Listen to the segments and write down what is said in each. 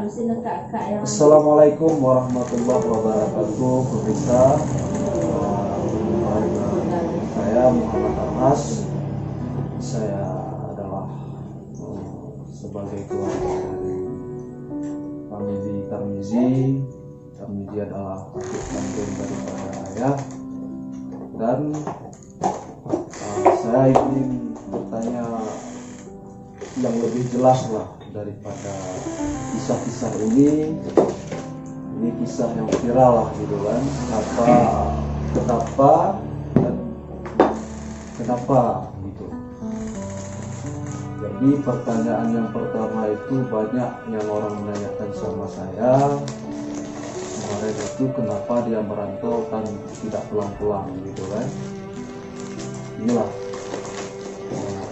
Assalamualaikum warahmatullahi wabarakatuh. Pemirsa, saya Muhammad Arnas. Saya adalah sebagai keluarga dari famili Tarmizi. Tarmizi adalah adik kandung daripada ayah. Dan saya ingin bertanya yang lebih jelas lah daripada kisah-kisah ini kisah yang viral lah gitu kan, kenapa gitu. Jadi pertanyaan yang pertama itu banyak yang orang menanyakan sama saya kemarin itu, kenapa dia merantau dan tidak pulang-pulang gitu kan. Inilah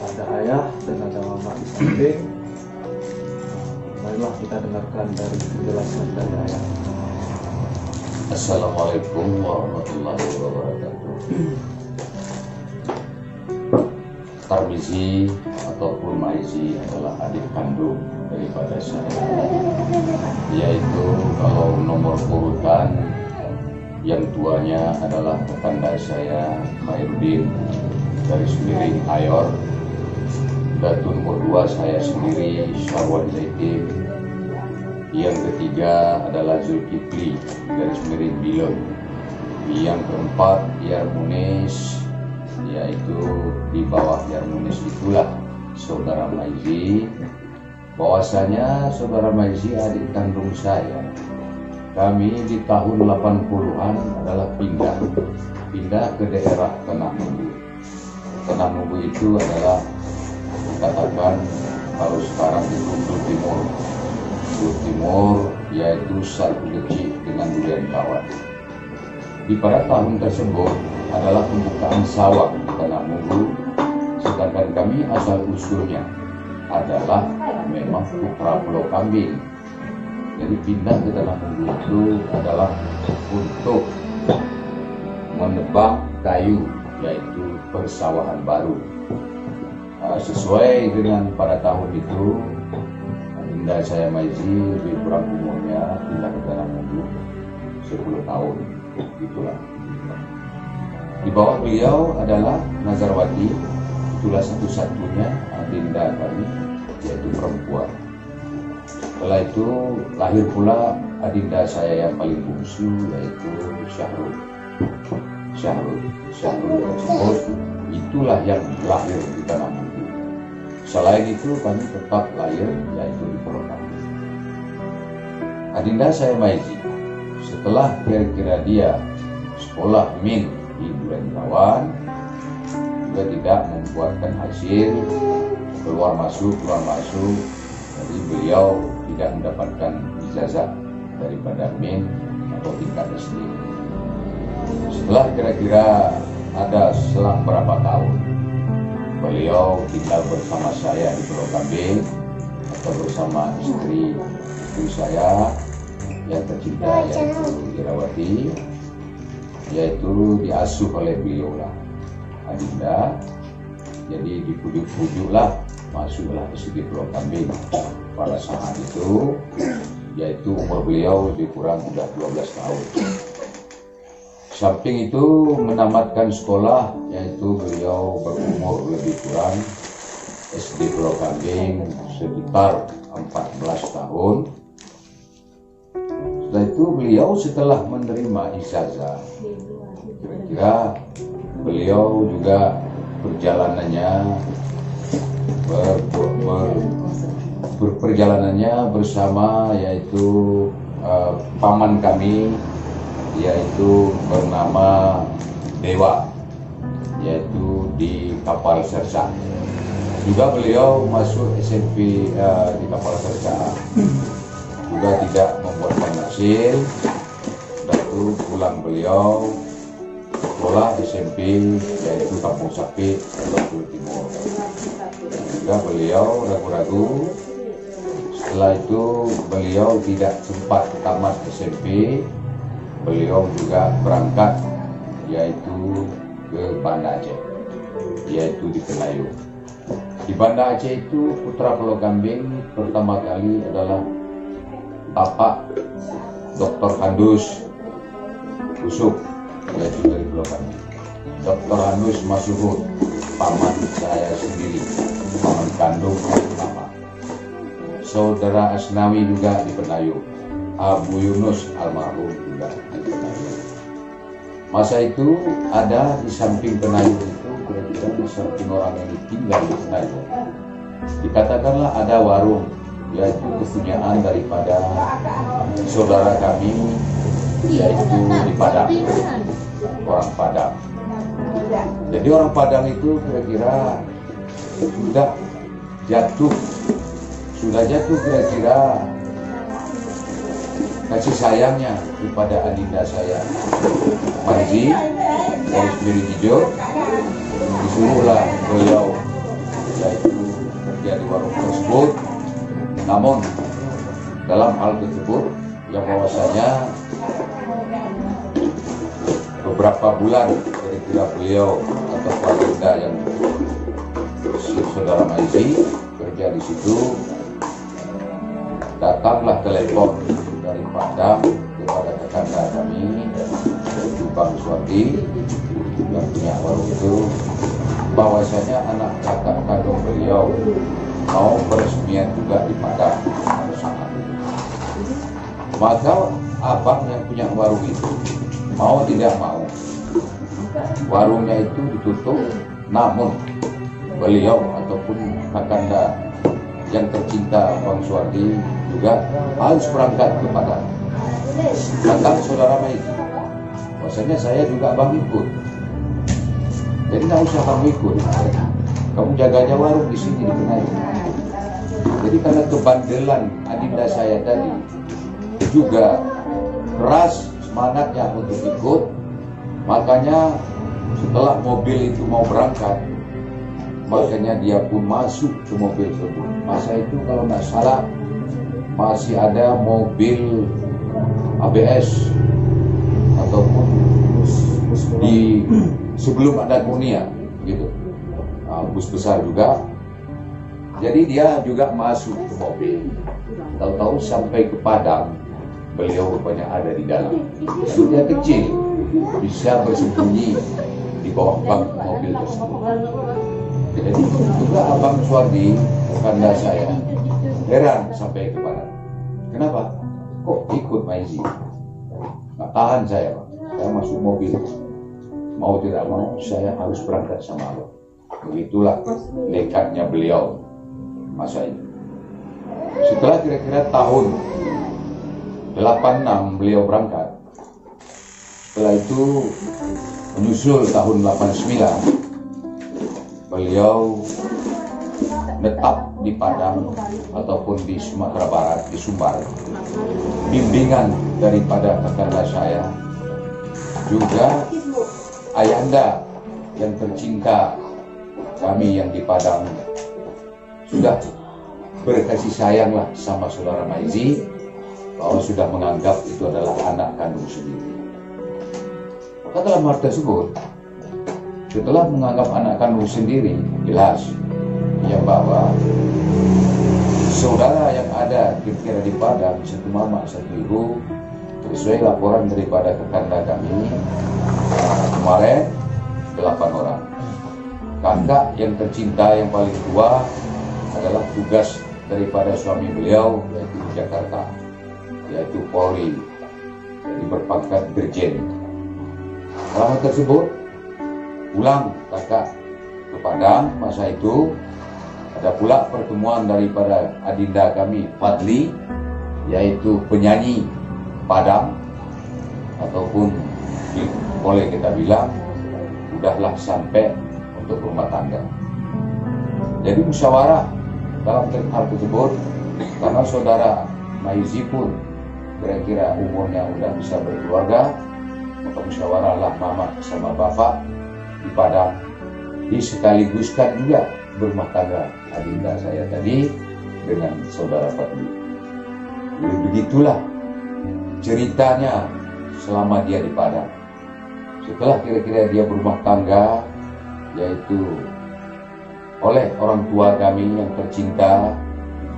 ada ayah dan ada mama di samping. Marilah kita dengarkan dari penjelasan dari ayah. Assalamualaikum warahmatullahi wabarakatuh. Tarmizi ataupun Maizi adalah adik kandung daripada saya, yaitu kalau nomor urutan yang tuanya adalah tetangga saya Khairuddin dari Semiring Ayor, dan nomor 2 saya sendiri Syarwan Zaitin, yang ketiga adalah Zulkifli dari Semiring Bilon, yang keempat Yarmunis, yaitu di bawah Yarmunis itulah saudara Maizi. Bahwasanya saudara Maizi adik kandung saya. Kami di tahun 80-an adalah pindah ke daerah Tanah Nunggu. Tanah Nunggu itu adalah dikatakan kalau sekarang itu Timur, yaitu satu kecil dengan durian kawan. Di pada tahun tersebut adalah pembukaan sawah di Tanah Nunggu, sedangkan kami asal usulnya adalah memang putra Pulau Kambing. Jadi pindah ke Tanah Nunggu itu adalah untuk menebang kayu, yaitu persawahan baru. Sesuai dengan pada tahun itu, Adinda saya Maizi lebih kurang umurnya pindah ke Tanah Nunggu 10 tahun, itulah. Di bawah beliau adalah Nazarwati, itulah satu-satunya adinda kami, yaitu perempuan. Setelah itu lahir pula adinda saya yang paling bungsu, yaitu Syahrul tersebut, itulah yang lahir di Tanah Nunggu. Selain itu kami tetap lahir yaitu di Purwokerto. Adinda saya Maizi, setelah kira-kira dia sekolah min di Durensawan, juga tidak membuatkan hasil, keluar masuk, jadi beliau tidak mendapatkan ijazah daripada min atau tingkat SD. Setelah kira-kira ada selang berapa tahun, beliau tinggal bersama saya di Pulau Kambing atau bersama istri saya yang tercinta, yaitu Irawati, yaitu diasuh oleh beliau lah adinda. Jadi dipujuk-pujuklah masuklah ke sini Pulau Kambing pada saat itu, yaitu umur beliau lebih kurang sudah 12 tahun. Samping itu menamatkan sekolah, yaitu beliau berumur lebih kurang SD Pulau Kambing sekitar 14 tahun. Setelah itu beliau setelah menerima ijazah, kira-kira beliau juga perjalanannya berperjalanannya bersama, yaitu paman kami, yaitu bernama Dewa, yaitu di Kapal Sersa. Juga beliau masuk SMP di Kapal Sersa, juga tidak membuatkan hasil. Lalu pulang beliau sekolah SMP, yaitu Kampung Sapit, Pulau Timur. Juga beliau ragu-ragu. Setelah itu beliau tidak sempat tamat SMP. Beliau juga berangkat, yaitu ke Banda Aceh, yaitu di Kenayu. Di Banda Aceh itu putra Pulau Kambing pertama kali adalah Bapak Dr. Handus Usuk, yaitu dari Pulau Kami. Dr. Handus Masuhud, paman saya sendiri, paman kandung pertama. Saudara Asnawi juga di Penayu. Abu Yunus almarhum juga di Penayu. Masa itu ada di samping Penayu itu, kira-kira di samping orang yang tinggal di Penayu, dikatakanlah ada warung, yaitu kepunyaan daripada saudara kami, yaitu di Padang, orang Padang. Jadi orang Padang itu kira-kira sudah jatuh kira-kira kasih sayangnya kepada adinda saya, Marzi dari Spirit Hijau. Disuruhlah beliau yaitu kerja di warung tersebut. Namun dalam hal tersebut yang bahwasanya beberapa bulan kira-kira beliau atau adinda yang saudara Marzi kerja di situ, datanglah telepon dari Padang kepada tetangga kami, yaitu Bang Suwardi yang punya warung itu, bahwasanya anak kakak kandung beliau mau peresmian juga di Padang pada saat itu. Maka abang yang punya warung itu mau tidak mau warungnya itu ditutup, namun beliau ataupun kakanda yang tercinta Bang Suwardi juga harus berangkat ke Padang. Datang saudara Maizi, bahwasanya saya juga bang ikut. Jadi nggak usah kamu ikut, kamu jaganya warung di sini di Penayu. Jadi karena kebandelan adinda saya tadi juga keras semangatnya untuk ikut, makanya setelah mobil itu mau berangkat, makanya dia pun masuk ke mobil tersebut. Masa itu kalau nggak salah masih ada mobil ABS ataupun di sebelum ada Kunia gitu, bus besar juga. Jadi dia juga masuk ke mobil. Tahu-tahu sampai ke Padang, beliau rupanya ada di dalam. Lalu dia kecil, bisa bersembunyi di bawah bak mobil tersebut. Jadi juga Abang Suwardi, kakanda saya, heran sampai ke Padang. Kenapa? Kok ikut Maizi? Nggak tahan saya, Pak. Saya masuk mobil. Mau tidak mau, saya harus berangkat sama Abang. Begitulah nekatnya beliau masa itu. Setelah kira-kira tahun 86 beliau berangkat. Setelah itu menyusul tahun 89 beliau tetap di Padang ataupun di Sumatera Barat, di Sumbar. Bimbingan daripada kakanda saya, juga ayahanda yang tercinta kami yang di Padang, sudah berkasih sayanglah sama saudara Maizi, bahwa sudah menganggap itu adalah anak kandung sendiri. Maka dalam hal tersebut, setelah menganggap anak kandung sendiri, jelas yang bahwa saudara yang ada kira-kira di Padang, satu mama, satu ibu, sesuai laporan daripada kakanda kami kemarin 8 orang. Kakak yang tercinta yang paling tua adalah tugas daripada suami beliau, yaitu di Jakarta, yaitu Polri, jadi berpangkat Brigjen. Dalam tersebut pulang kakak ke Padang. Masa itu ada pula pertemuan daripada adinda kami Fadli, yaitu penyanyi Padang, ataupun boleh kita bilang udahlah sampai untuk rumah tangga. Jadi musyawarah dalam hal tersebut, karena saudara Maizi pun kira-kira umurnya udah bisa berkeluarga, maka musyawarahlah mama sama bapak di Padang, disekaligus-kan juga berumah tangga adinda saya tadi dengan saudara Fadli. Jadi begitulah ceritanya selama dia di Padang. Setelah kira-kira dia berumah tangga, yaitu oleh orang tua kami yang tercinta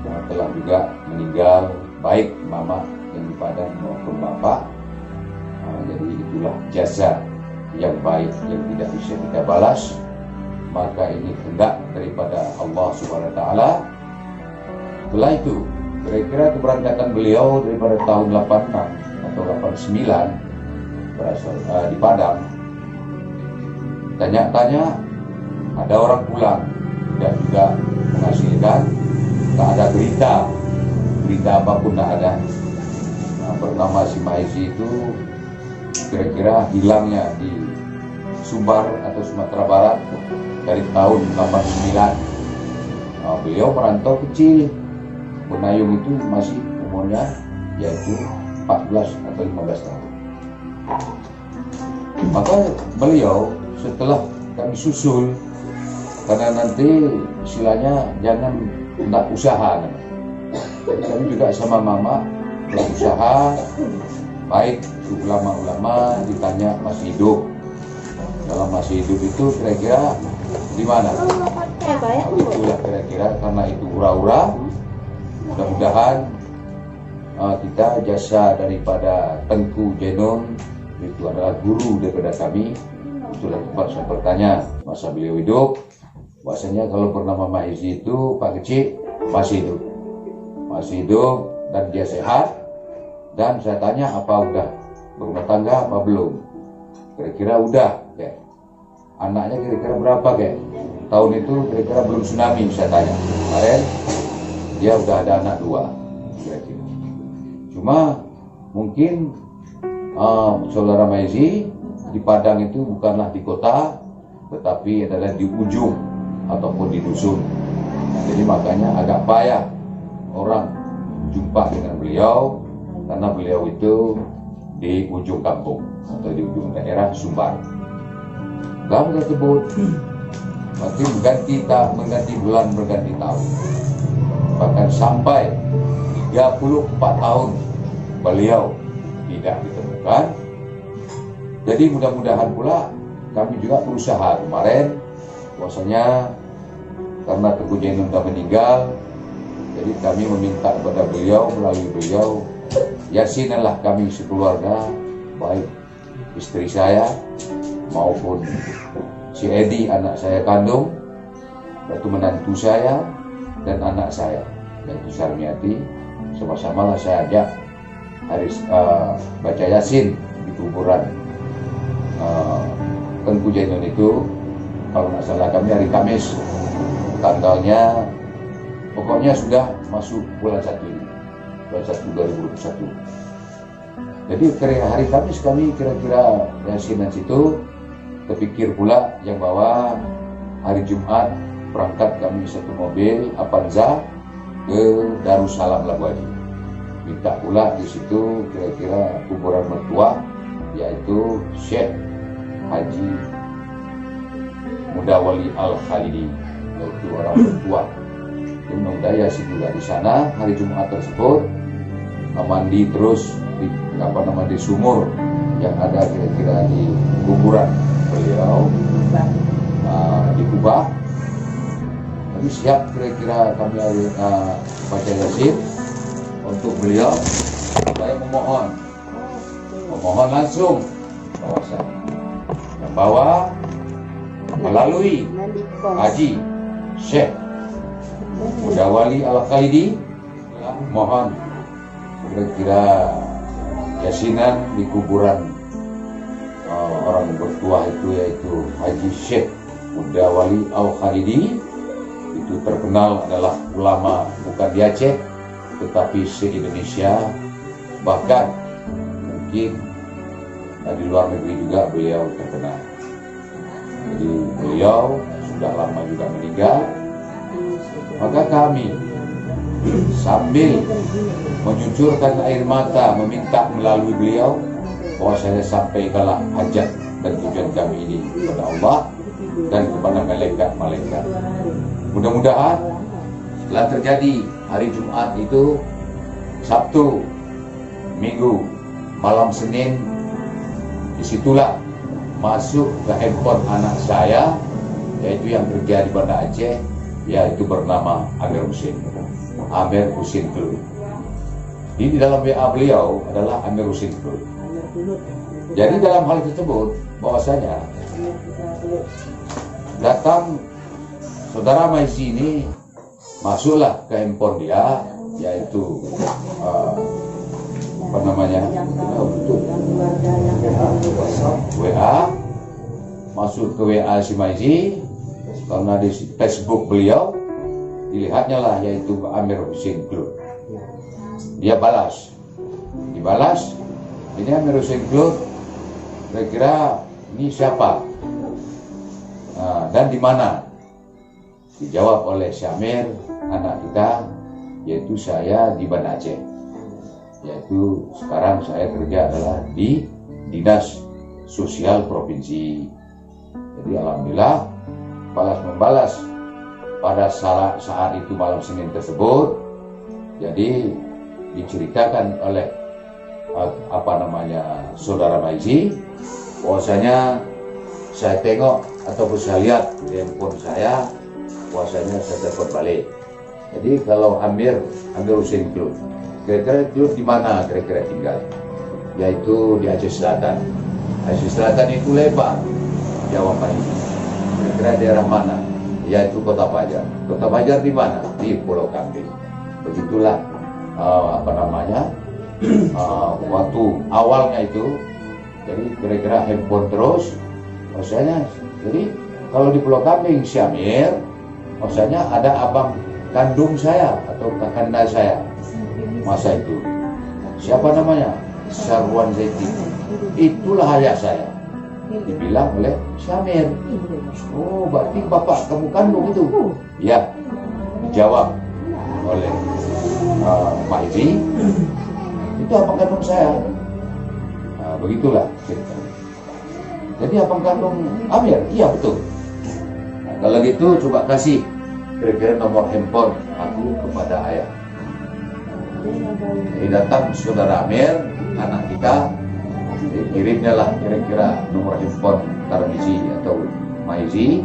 yang telah juga meninggal, baik mama yang di Padang maupun bapak. Jadi itulah jasa yang baik yang tidak bisa kita balas, maka ini kehendak daripada Allah Subhanahu wa taala. Setelah itu kira-kira keberangkatan beliau daripada tahun 86 atau 89 berasal di Padang. Tanya-tanya, ada orang pulang dan juga menghasilkan, tak ada berita apapun tak ada. Bernama si Maizi itu kira-kira hilangnya di Sumbar atau Sumatera Barat dari tahun 89. Beliau merantau kecil, Benayung itu masih umurnya yaitu 14 atau 15 tahun. Maka beliau setelah kami susul, karena nanti istilahnya jangan tidak usaha. Jadi kami juga sama mama berusaha, baik ulama-ulama ditanya masih hidup. Dalam masih hidup itu kira-kira di mana? Itulah kira-kira, karena itu hura-hura. Mudah-mudahan kita jasa daripada Tengku Jenon, itu adalah guru daripada kami. Itulah tempat saya bertanya masa beliau hidup. Bahasanya kalau bernama Maizi itu Pak Kecil masih hidup dan dia sehat. Dan saya tanya apa udah berumah tangga apa belum? Kira-kira udah, kayak anaknya kira-kira berapa kayak? Tahun itu kira-kira belum tsunami, saya tanya. Kemarin dia udah ada anak 2 kira-kira. Cuma mungkin saudara Maizi di Padang itu bukanlah di kota, tetapi adalah di ujung ataupun di dusun. Jadi makanya agak payah orang jumpa dengan beliau, karena beliau itu di ujung kampung atau di ujung daerah Sumbar. Kami tersebut makin mengganti bulan, berganti tahun, bahkan sampai 34 tahun beliau tidak ditemukan. Jadi mudah-mudahan pula kami juga berusaha kemarin, bahwasanya karena Tengku Jenon sudah meninggal, jadi kami meminta kepada beliau, melalui beliau, yasinanlah kami sekeluarga, baik istri saya maupun si Edi anak saya kandung, yaitu menantu saya dan anak saya yaitu Sarmiati, sama-sama lah saya ajak baca Yasin di kuburan Tengku Jenon itu. Kalau nggak salah kami hari Kamis, tanggalnya pokoknya sudah masuk bulan 1 2021. Jadi hari Kamis kami kira-kira Yasinan situ, terpikir pula yang bawa hari Jumat berangkat kami satu mobil Avanza ke Darussalam Labu Haji. Minta pula di situ kira-kira kuburan mertua, yaitu Syekh Haji Mudawali Al-Khalidi, yaitu orang mertua. Mudah-mudahan Yasin juga di sana hari Jumat tersebut mandi terus di sumur yang ada kira-kira di kuburan beliau di Kubah. Tapi siap kira-kira kami baca Yasin untuk beliau. Saya memohon langsung bahwa melalui Haji Syekh Mudawali Al-Khalidi, mohon kira-kira Yasinan di kuburan orang bertuah itu, yaitu Haji Syekh Mudawali Al-Khalidi. Itu terkenal adalah ulama bukan di Aceh tetapi se-Indonesia, bahkan mungkin di luar negeri juga beliau terkenal. Jadi beliau sudah lama juga meninggal, maka kami sambil mencucurkan air mata meminta melalui beliau bahwa saya sampaikanlah hajat dan tujuan kami ini kepada Allah dan kepada malaikat-malaikat. Mudah-mudahan setelah terjadi hari Jumat itu, Sabtu, Minggu, malam Senin, disitulah masuk ke handphone anak saya, yaitu yang kerja di Banda Aceh, yaitu bernama Amir Husin Kelui. Di dalam WA beliau adalah Amir Husin Club. Jadi dalam hal tersebut bahwasanya datang saudara Maizi ini masuklah ke handphone dia, yaitu apa namanya, WA, masuk ke WA si Maizi, karena di Facebook beliau dilihatnya lah, yaitu Amir Husin Club. Dia dibalas, ini Amir Husin Club, kira-kira ini siapa dan di mana? Dijawab oleh Syamir, anak kita, yaitu saya di Banda Aceh, yaitu sekarang saya kerja adalah di Dinas Sosial Provinsi. Jadi alhamdulillah balas membalas pada saat itu malam Senin tersebut. Jadi diceritakan oleh saudara Maizi, bahwasanya saya tengok ataupun saya lihat di handphone saya, bahwasanya saya telepon balik. Jadi kalau Amir Husin Club, kira-kira klub di mana kira-kira tinggal? Yaitu di Aceh Selatan. Aceh Selatan itu lebar jawaban ini. Kira-kira daerah mana? Yaitu Kota Pajar. Kota Pajar di mana? Di Pulau Kambing. Begitulah waktu awalnya itu. Jadi kira-kira handphone terus, maksudnya. Jadi kalau di Pulau Kambing si Amir, maksudnya ada abang kandung saya atau kakanda saya masa itu. Siapa namanya? Sarwan Zaiti. Itulah ayah saya. Dibilang oleh Syamir. Oh, berarti bapak kamu kandung itu? Ya. Dijawab oleh Maizi. Itu abang kandung saya. Begitulah cerita. Jadi abang kandung Amir? Iya betul. Nah, kalau gitu coba kasih kira-kira nomor handphone aku kepada ayah. Jadi datang saudara Amir, anak kita, kirimnya lah kira-kira nomor handphone Tarmizi atau Maizi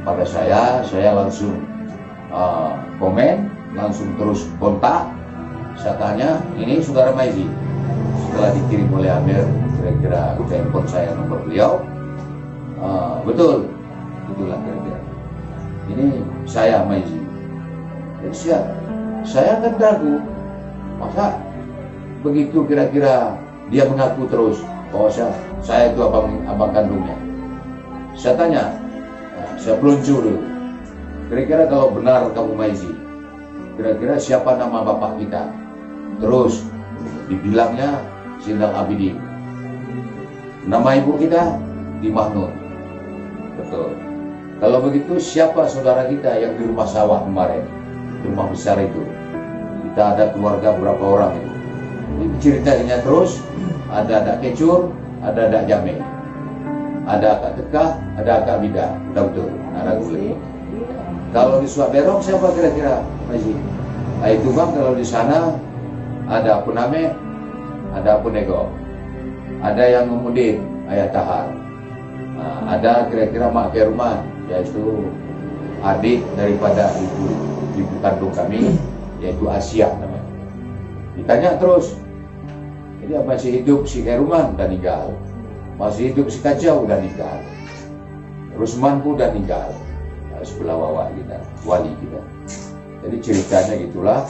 pada saya langsung komen, langsung terus kontak. Saya tanya, ini saudara Maizi. Setelah dikirim oleh Amir kira-kira handphone saya, nomor beliau, betul, itulah kira-kira. Ini saya Maizi. Jadi saya kan ragu, masa begitu kira-kira dia mengaku terus bahwa saya itu abang kandungnya. Saya tanya, saya peluncur dulu. Kira-kira kalau benar kamu Maizi, kira-kira siapa nama bapak kita? Terus dibilangnya Sindal Abidin. Nama ibu kita di Mahnun. Betul. Kalau begitu siapa saudara kita yang di rumah sawah kemarin, di rumah besar itu? Kita ada keluarga berapa orang itu? Ini ceritanya terus, ada Dak Kecur, ada Dak Jame, ada Akak Tekah, ada Akak Bida. Udah betul, ada Gule. Kalau di Suat Berong siapa kira-kira Maizi? Nah, itu bang, kalau di sana ada Puname, ada Punego, ada yang Ngumudin, Ayah Tahar. Nah, ada kira-kira Mak Kerman, yaitu adik daripada ibu kandung kami, yaitu Asia namanya. Ditanya terus, jadi masih hidup si Keruman udah meninggal, masih hidup si Kacau udah meninggal, Rusman pun udah meninggal. Nah, sebelah wawa kita, wali kita. Jadi ceritanya gitulah.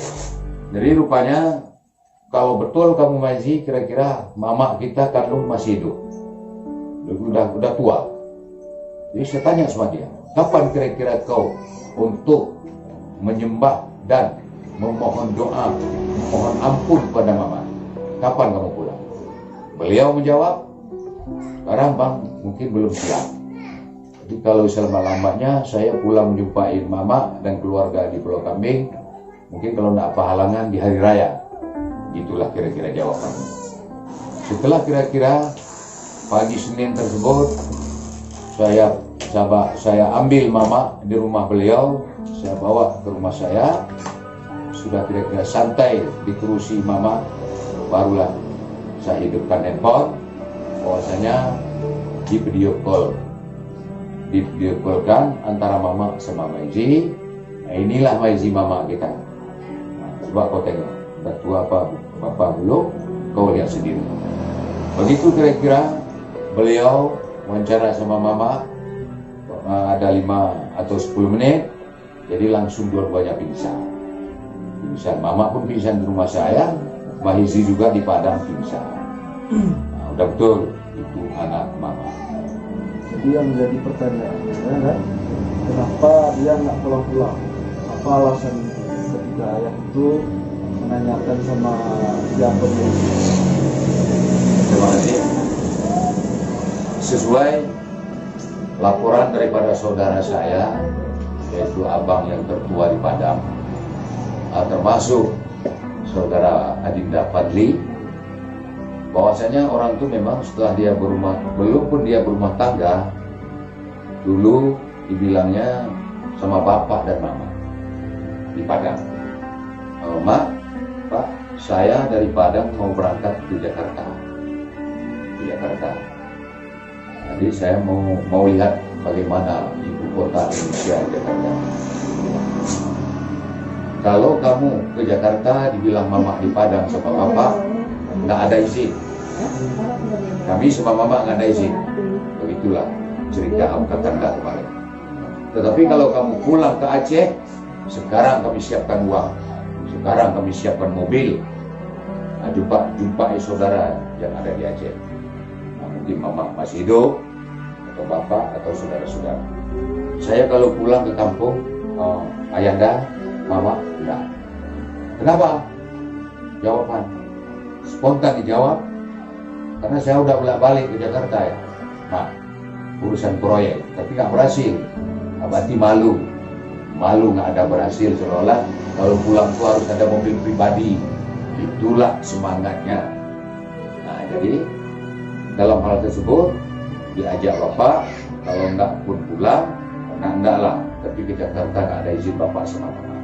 Jadi rupanya kalau betul kamu Maizi, kira-kira mama kita kandung masih hidup, udah tua. Jadi saya tanya sama dia, kapan kira-kira kau untuk menyembah dan memohon doa, mohon ampun kepada mama? Kapan kamu pulang? Beliau menjawab, sekarang bang mungkin belum siap. Jadi kalau selama-lamanya saya pulang menjumpai mama dan keluarga di Pulau Kambing, mungkin kalau tidak apa halangan di hari raya. Itulah kira-kira jawabannya. Setelah kira-kira pagi Senin tersebut, saya ambil mama di rumah beliau, saya bawa ke rumah saya. Sudah kira-kira santai di kursi mama, barulah saya hidupkan handphone, bahwasanya di video callkan antara mama sama Maizi. Nah, inilah Maizi mama kita. Nah, coba kau tengok, udah tua apa Bapak belum, kau lihat sendiri. Begitu kira-kira beliau wawancara sama mama, ada 5 atau 10 menit, jadi langsung dua-duanya pingsan. Mama pun pingsan di rumah saya, Mahizi juga di Padang pingsan. Nah, udah betul itu anak mama. Jadi yang menjadi pertanyaannya kan, kenapa dia nggak pulang-pulang? Apa alasan ketika ayah itu menanyakan sama siapa dia? Terima kasih. Sesuai laporan daripada saudara saya, yaitu abang yang tertua di Padang, termasuk saudara Adinda Fadli, bahwasanya orang itu memang setelah dia belum pun dia berumah tangga, dulu dibilangnya sama bapak dan mama di Padang, Mak, Pak, saya dari Padang mau berangkat ke Jakarta. Jadi saya mau lihat bagaimana ibu kota Indonesia, Jakarta. Kalau kamu ke Jakarta dibilang mama di Padang sama bapak, nggak ada izin. Kami sama mama nggak ada izin. Begitulah cerita Om Kakanda kemarin. Tetapi kalau kamu pulang ke Aceh, sekarang kami siapkan uang, sekarang kami siapkan mobil. Nah, jumpa saudara yang ada di Aceh. Nah, mungkin mama masih hidup, atau bapak, atau saudara-saudara. Saya kalau pulang ke kampung, ayahanda, mama, enggak. Kenapa? Jawaban spontan dijawab, karena saya udah bolak-balik ke Jakarta ya, Mak, urusan proyek, tapi nggak berhasil. Berarti malu nggak ada berhasil, seolah-olah kalau pulang tuh harus ada mobil pribadi. Itulah semangatnya. Nah, jadi dalam hal tersebut diajak bapak, kalau enggak pun pulang, karena enggak lah, tapi ke Jakarta nggak ada izin bapak sama mama,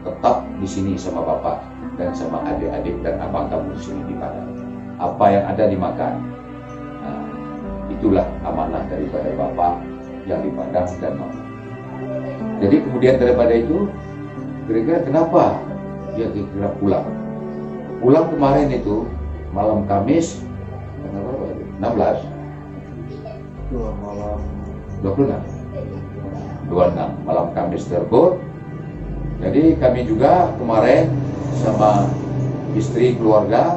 tetap di sini sama bapak dan sama adik-adik dan abang kamu di sini di Padang. Apa yang ada dimakan. Nah, itulah amanah daripada bapak yang di Padang dan mama. Jadi kemudian daripada itu, kira-kira kenapa dia kira pulang? Pulang kemarin itu malam Kamis, tanggal berapa lagi? 16. Malam 26 malam Kamis tersebut. Jadi kami juga kemarin sama istri keluarga,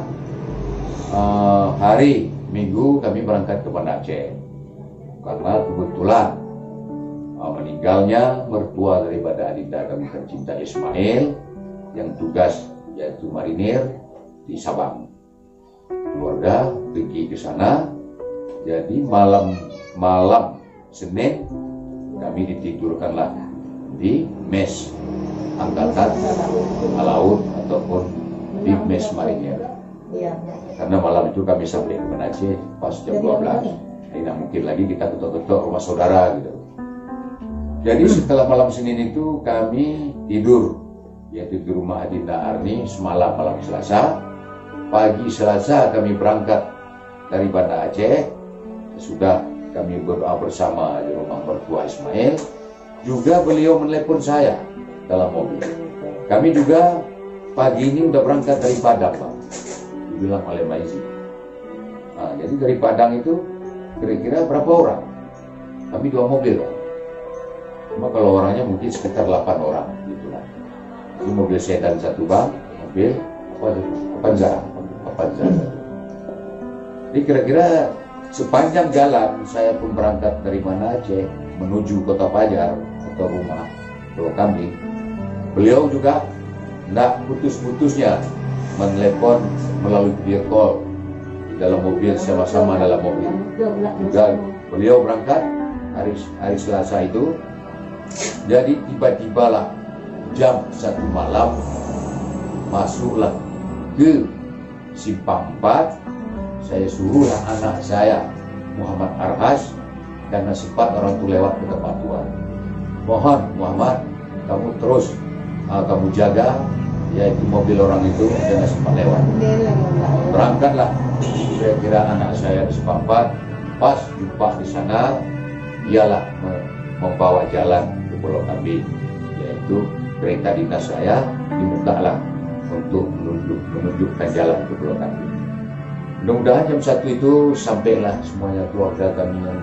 hari Minggu kami berangkat ke Banda Aceh, karena kebetulan meninggalnya mertua daripada Adinda kami tercinta Ismail yang tugas yaitu marinir di Sabang. Keluarga pergi ke sana. Jadi malam Senin kami ditidurkanlah di mes angkatan laut ataupun di mes marinir. Karena malam itu kami sampai ke Banda Aceh pas jam 12. Tidak mungkin lagi kita ketok-ketok rumah saudara gitu. Jadi setelah malam Senin itu kami tidur, yaitu di rumah Adinda Arni semalam malam Selasa. Pagi Selasa kami berangkat dari Banda Aceh. Sudah kami berdoa bersama di rumah mertua Ismail. Juga beliau menelepon saya dalam mobil. Kami juga pagi ini udah berangkat dari Padang, Pak, dibilang oleh Maizi. Nah, jadi dari Padang itu kira-kira berapa orang? Kami 2 mobil, Pak. Cuma kalau orangnya mungkin sekitar 8 orang gitulah. Ini mobil sedan 1 bang, mobil Avanza. Jadi kira-kira sepanjang jalan saya pun berangkat dari Banda Aceh menuju Kota Pajar atau rumah Pulau Kambing. Beliau juga tidak putus-putusnya menelepon melalui video call di dalam mobil, sama-sama dalam mobil. Juga beliau berangkat hari Selasa itu. Jadi tiba-tibalah jam 1 malam masuklah ke Simpang 4. Saya suruhlah anak saya Muhammad Arhas, karena sempat orang itu lewat ke tempat tua. Mohon Muhammad, kamu terus kamu jaga, yaitu mobil orang itu jangan sempat lewat. Berangkatlah kira-kira anak saya di Simpang 4. Pas jumpa di sana, ialah membawa jalan ke Pulau Kambing, yaitu kereta dinas saya dimintalah ke untuk menunjukkan jalan ke Pulau Kambing. Mudah-mudahan jam 1 itu sampailah semuanya keluarga kami yang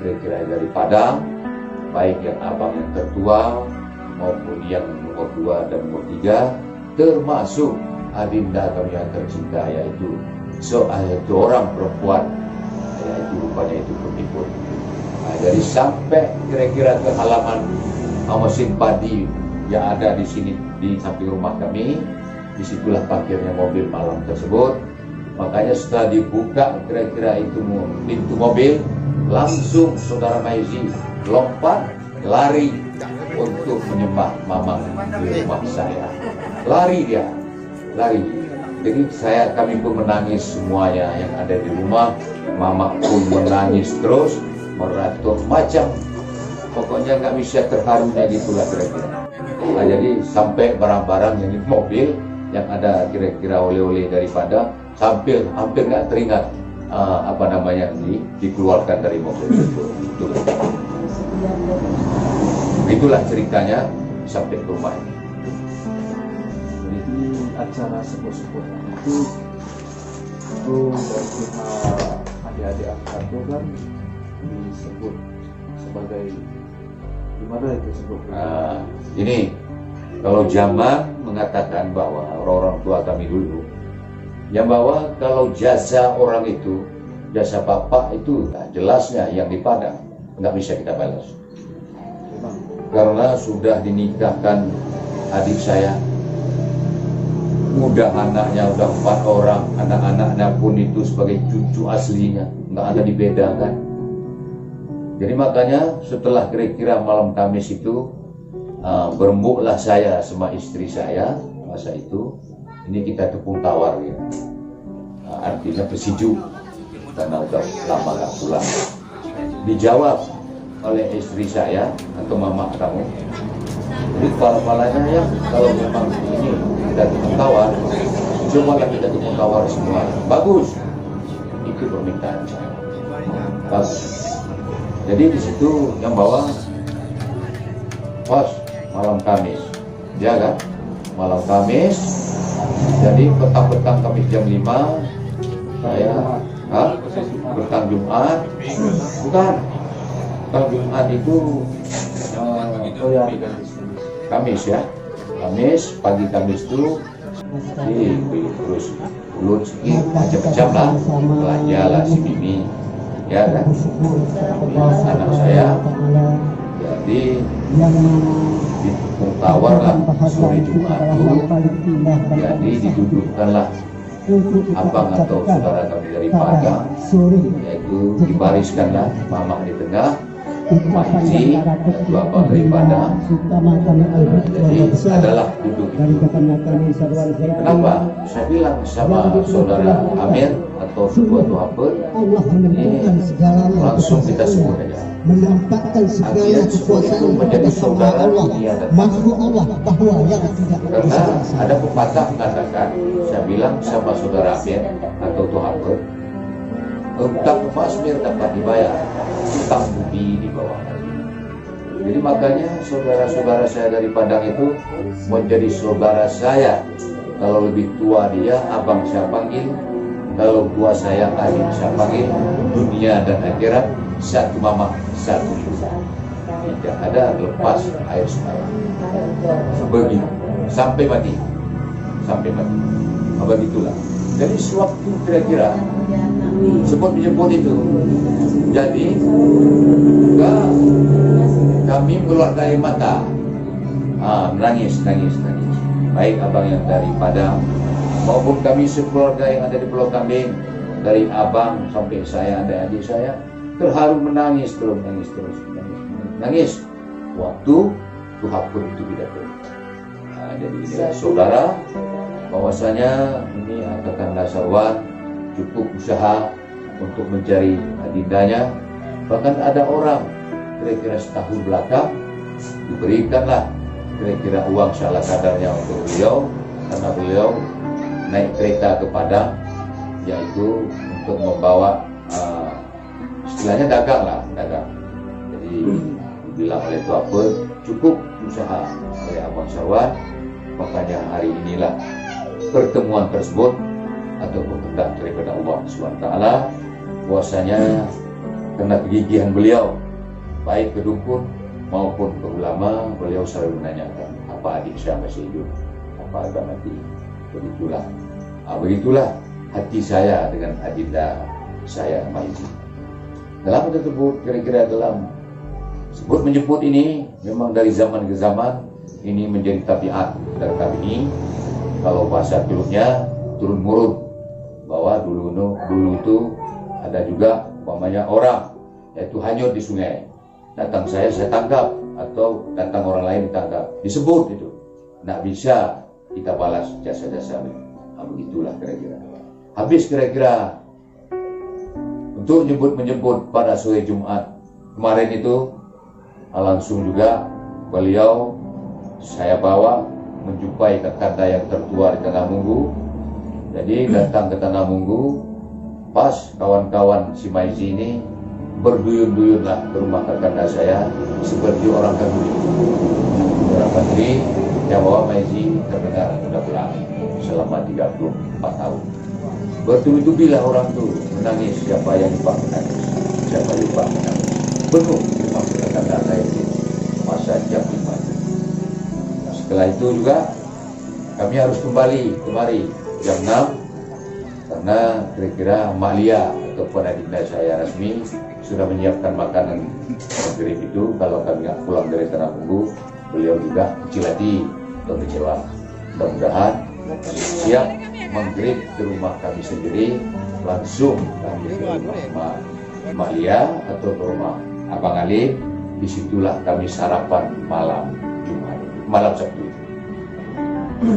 kira-kira dari Padang, baik yang abang yang tertua maupun yang nomor 2 dan nomor 3, termasuk adinda kami yang tercinta, yaitu orang perempuan, yaitu rupanya itu pemikul. Jadi sampai kira-kira ke halaman mesin padi yang ada di sini di samping rumah kami, disitulah parkirnya mobil malam tersebut. Makanya setelah dibuka kira-kira itu pintu mobil, langsung saudara Maizi lompat lari untuk menyembah Mamang di rumah saya. Lari dia, lari. Jadi kami pun menangis semuanya yang ada di rumah. Mama pun menangis terus, meratuk macam, pokoknya nggak bisa terharunya gitulah kira-kira. Nah, jadi sampai barang-barang yang di mobil yang ada kira-kira oleh-oleh daripada hampir nggak teringat dikeluarkan dari mobil tersebut. Itulah ceritanya sampai ke rumah ini. Jadi acara sebut-sebut itu dari pihak adik-adik angkat itu kan disebut sebagai gimana itu sebut? Ini kalau zaman mengatakan bahwa orang-orang tua kami dulu yang bahwa kalau jasa orang itu, jasa bapak itu jelasnya yang di Padang nggak bisa kita balas. Karena sudah dinikahkan adik saya, udah anaknya udah 4 orang, anak-anaknya pun itu sebagai cucu aslinya, nggak ada dibedakan. Jadi makanya setelah kira-kira malam Kamis itu berembuklah saya sama istri saya masa itu. Ini kita tepung tawar ya. Artinya bersijuk karena udah lama gak pulang. Dijawab oleh istri saya atau mama kamu. Jadi kepala-kepalanya ya, kalau memang ini kita tepung tawar, cobalah kita tepung tawar semua. Bagus. Itu permintaan saya. Bagus. Jadi di situ yang bawa pas malam Kamis, ya kan? Malam Kamis. Jadi petang-petang Kamis jam 5 saya petang Jumat, bukan petang Jumat itu Kamis ya, Kamis pagi Kamis itu terus ulut sedikit macam-macam lah, belanja lah si Mimi, ya kan, anak saya. Jadi ditepung tawar lah sore Jumat itu, jadi didudukkanlah abang atau saudara kami dari Padang, yaitu dibariskanlah mama di tengah, Panji dan bapak dari Padang. Jadi adalah duduk itu. Kenapa? Saya bilang sama saudara Amir atau sebuah Tuhan, ini langsung kita sebut aja. Menampakkan segala kekuasaan menjadi saudara dunia dan makhluk Allah bahwa yang tidak karena ada pepatah mengatakan, saya bilang sama saudara Amir atau Tuhan, utang emas biar dapat dibayar, utang budi di bawah hati. Jadi makanya saudara-saudara saya dari Padang itu menjadi saudara saya. Kalau lebih tua dia abang saya panggil, kalau tua saya adik saya panggil. Dunia dan akhirat satu mama satu ibu, tidak ada lepas air semata. Begitu sampai mati, begitulah. Jadi sewaktu kira-kira sebut menyebut itu, jadi kami keluar dari mata, menangis. Baik abang yang dari Padang maupun kami sekeluarga yang ada di Pulau Kambing, dari abang sampai saya ada adik saya, terharu menangis waktu Tuhan pun itu pidato. Jadi ini saudara, bahwasanya ini Angkatan Dasarwan cukup usaha untuk mencari adindanya. Bahkan ada orang kira-kira setahun belakang diberikanlah kira-kira uang salah kadarnya untuk beliau, karena beliau naik kereta ke Padang, yaitu untuk membawa istilahnya dagang. Jadi dibilang oleh Tuhan cukup usaha oleh Abang Sarwan Makanya hari inilah pertemuan tersebut atau kehendak daripada Allah SWT, bahwasanya karena kegigihan beliau baik ke dukun maupun ke ulama, beliau selalu menanyakan apa adik saya masih hidup, apa agak mati. Begitulah hati saya dengan adinda saya Maizi. Dalam tersebut kira-kira dalam sebut menyebut ini memang dari zaman ke zaman ini menjadi tabiat dari kami ini. Kalau bahasa dulunya turun murun, bahwa dulu itu ada juga umpamanya orang yaitu hanyut di sungai, datang saya tangkap, atau datang orang lain ditangkap, disebut itu, tidak bisa kita balas jasa-jasa. Begitulah kira-kira. Habis kira-kira untuk menyebut pada sore Jumat kemarin itu, langsung juga beliau saya bawa menjumpai tetangga yang tertua di Tanah Munggu. Jadi datang ke Tanah Munggu, pas kawan-kawan si Maizi ini berduyun-duyunlah ke rumah tetangga saya seperti orang Kaduri. Orang Kaduri yang bawa Maizi terdengar sudah pulang selama 34 tahun. Bertubi-tubilah orang itu menangis, siapa yang lupa menangis, siapa lupa menangis. Penuh rumah tetangga saya itu masa jam 5. Setelah itu juga kami harus kembali kemari jam 6 karena kira-kira Malia ataupun adinda saya Rasmi sudah menyiapkan makanan maghrib itu. Kalau kami nggak pulang dari Tanah Munggu, beliau juga kecil hati atau kecewa. Mudah-mudahan siap maghrib ke rumah kami sendiri, langsung kami ke rumah Malia atau ke rumah Abang Ali. Disitulah kami sarapan malam Jumat, malam Sabtu.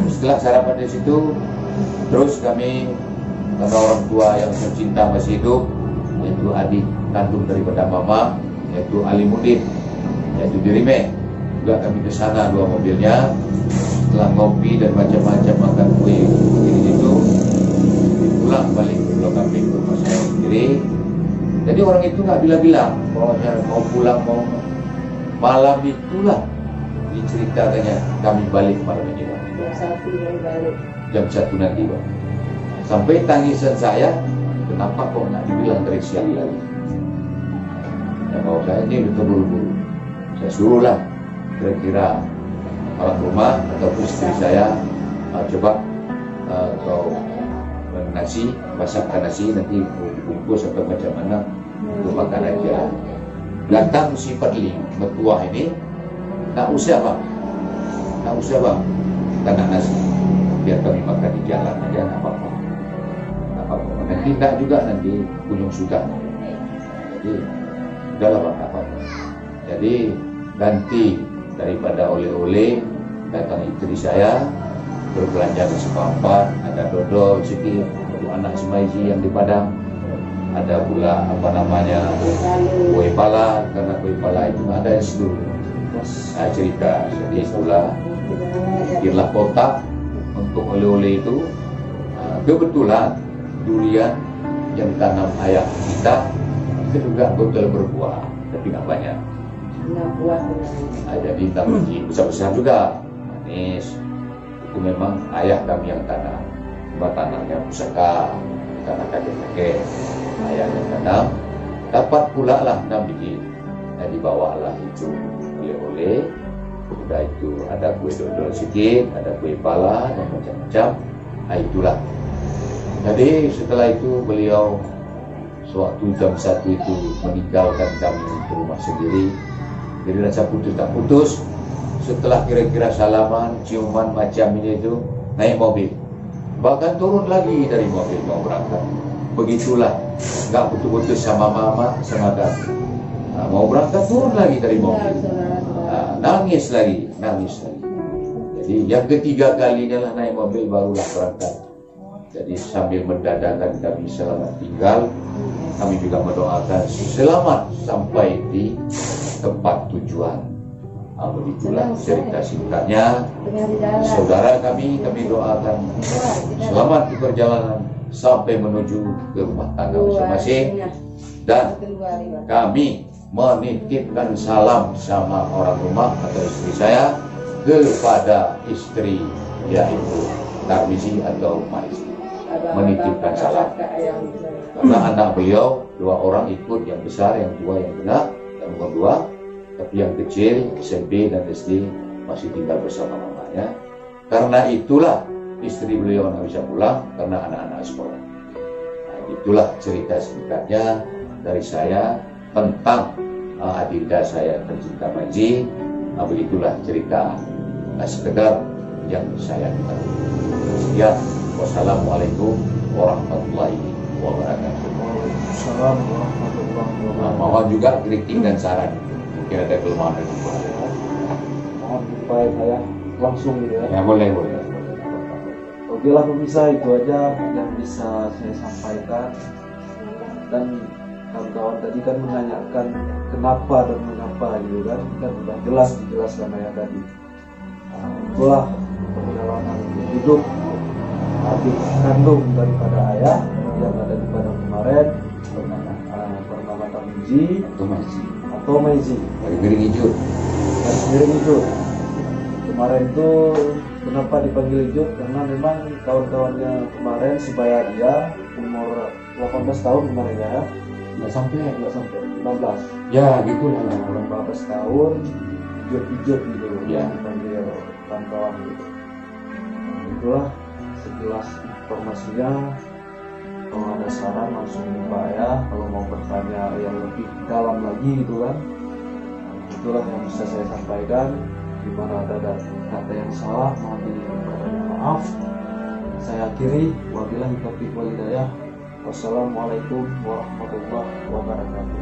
Setelah sarapan di situ, terus kami karena orang tua yang tercinta masih hidup, yaitu adik kandung daripada mama, yaitu Ali Mudin, yaitu di Rime, juga kami ke sana 2 mobilnya. Setelah ngopi dan macam-macam makan kue begini itu, pulang balik ke Pulau Kambing ke rumah saya sendiri. Jadi orang itu nggak bilang-bilang bahwa mau pulang, mau malam itulah diceritakannya kami balik malam ini, Bang. Jam 1 nanti, Bang. Sampai tangisan saya, kenapa kok nggak dibilang dari siang lagi? Ya mau saya ini betul-betul saya suruhlah kira-kira orang rumah ataupun istri saya coba atau nasi, masakkan nasi nanti dibungkus atau macam mana untuk makan aja. Datang si Padli mertua ini, tak usah bang, kita nak nasi, biar kami makan di jalan aja, tak apa-apa. Nanti tak juga nanti kunjung sudah. Jadi udahlah bang, tak apa-apa. Jadi ganti daripada oleh-oleh, datang istri saya berbelanja ke sepapan, ada dodol sedikit untuk anak si Maizi yang di Padang, ada pula kue pala, karena kue pala itu ada di situ. Saya cerita, jadi itulah bikinlah kotak untuk oleh-oleh itu. Kebetulan durian yang ditanam ayah kita itu juga betul berbuah, tapi nggak banyak. Jadi tak biji besar-besar juga, manis. Itu memang ayah kami yang tanam. Tanahnya pusaka, tanah kakek-kakek, ayah yang tanam. Dapat pula lah 6 biji. Dan dibawalah itu oleh-oleh. Sudah itu ada kue dodol sedikit, ada kue pala dan macam-macam. Itulah. Jadi setelah itu beliau sewaktu jam 1 itu meninggalkan kami ke rumah sendiri. Jadi rasa putus tak putus. Setelah kira-kira salaman, ciuman macam ini itu, naik mobil. Bahkan turun lagi dari mobil mau berangkat. Begitulah, nggak putus-putus sama mama, sama kami. Mau berangkat turun lagi dari mobil. Nangis lagi. Jadi yang ketiga kalinya lah naik mobil barulah berangkat. Jadi sambil mendadakan kami selamat tinggal, kami juga mendoakan selamat sampai di tempat tujuan. Begitulah cerita singkatnya. Saudara kami doakan selamat di perjalanan sampai menuju ke rumah tangga masing-masing. Dan kami menitipkan salam sama orang rumah atau istri saya kepada istri yaitu Tarmizi atau Maizi, menitipkan salam. Karena anak beliau 2 orang ikut, yang besar, yang tua, yang tengah, yang umur 2, tapi yang kecil SMP dan SD masih tinggal bersama mamanya. Karena itulah istri beliau tidak bisa pulang karena anak-anak sekolah. Nah, itulah cerita singkatnya dari saya tentang adinda saya tercinta Maizi. Nah, begitulah cerita sekedar yang saya ketahui. Sekian, wassalamualaikum warahmatullahi wabarakatuh. Waalaikumsalam warahmatullahi Nah, wabarakatuh. mohon juga kritik dan saran, mungkin ada kelemahan dan kekurangan. Mohon supaya saya langsung gitu ya. Ya boleh. Oke lah pemirsa, itu aja yang bisa saya sampaikan. Dan kawan-kawan tadi kan menanyakan kenapa dan mengapa gitu kan sudah jelas dijelaskan ya tadi. Itulah perjalanan hidup adik kandung daripada ayah yang ada di Padang kemarin, bernama Tarmizi Itu Maizi atau Maizi dari Gering Hijau. dan sendiri Hijau. Kemarin itu kenapa dipanggil Hijau? Karena memang kawan-kawannya kemarin sebaya dia umur 18 tahun kemarin ya, Nggak sampai. 15 Ya gitulah. 15 tahun Hijau gitu Ya. dipanggil kawan-kawan gitu. Itulah sekilas informasinya. Kalau ada saran langsung jumpa ya, kalau mau bertanya yang lebih dalam lagi gitu kan. Itulah yang bisa saya sampaikan. Di mana ada kata yang salah mohon diminta maaf. Saya akhiri, wabillahi taufiq wal hidayah. Wassalamualaikum warahmatullahi wabarakatuh.